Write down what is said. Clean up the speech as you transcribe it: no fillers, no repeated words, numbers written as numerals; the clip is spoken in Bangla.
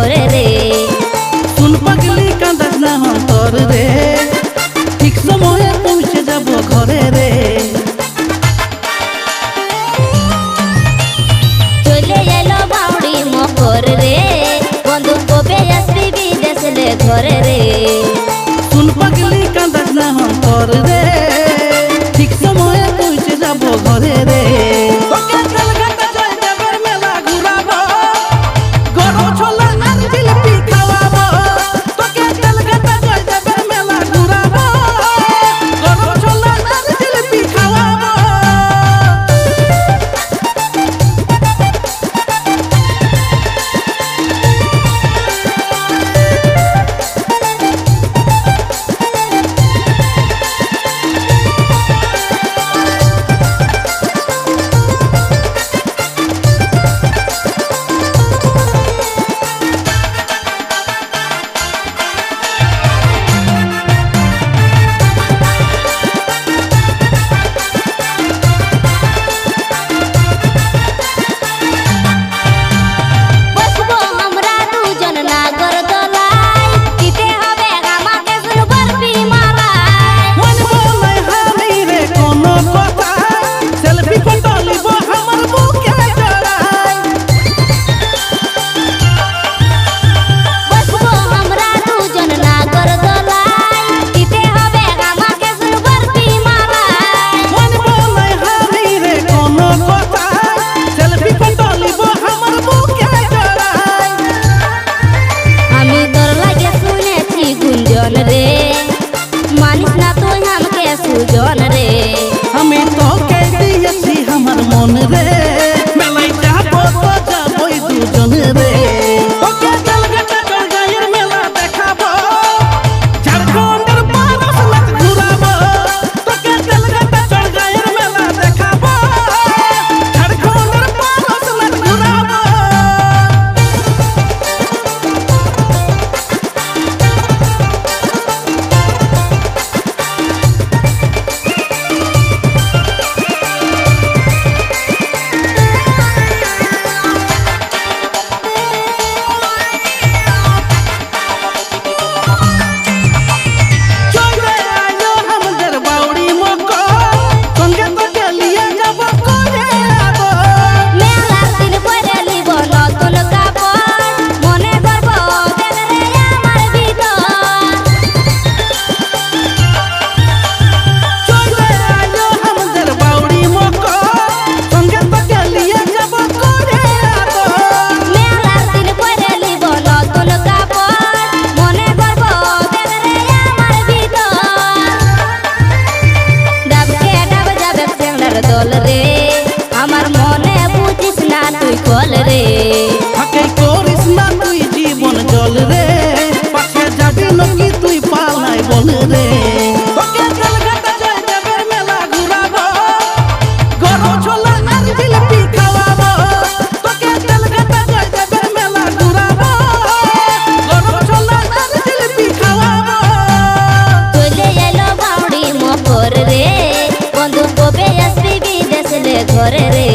ঘরে রে। শুন পাগলি কাঁদাস না অন্তর রে, ঠিক সময়ে পৌঁছে যাব ঘরে রে। চলে এলো বাউড়ি মকর রে, বন্ধু কবে আসবি বিদেশ রে ঘরে রে। শুন পাগলি কাঁদাস না অন্তর রে, ঠিক সময়ে পৌঁছে যাব ঘরে রে। मानिस ना तू हमके सुजन रे, हमें तो कह दियছি আমার মন রে, মেলাই যাবো তো যাবোই দুজন রে। ওকে কলকাতা জলগাঁয়ের মেলা দেখাবো, ঝাড়খণ্ডের পারস নাচ ঘুরাবো। তোকে কলকাতা জলগাঁয়ের মেলা দেখাবো, ঝাড়খণ্ডের পারস নাচ ঘুরাবো। দল রে আমার মনে বুঝিস না তুই কল রে, হাকে করিস না তুই জীবন জল রে, পাছে যাবি নাকি তুই পালাই বল রে। ওকে কলকাতা জয় দেবের মেলা ঘুরাবো, গরম ছোলা আর জিলিপি খাওয়াবো। তোকে কলকাতা জয় দেবের মেলা ঘুরাবো, গরম ছোলা আর জিলিপি খাওয়াবো। চলে এলো বাউড়ি মকর রে, বন্ধু কবে আসবি বিদেশ রে ঘরে রে।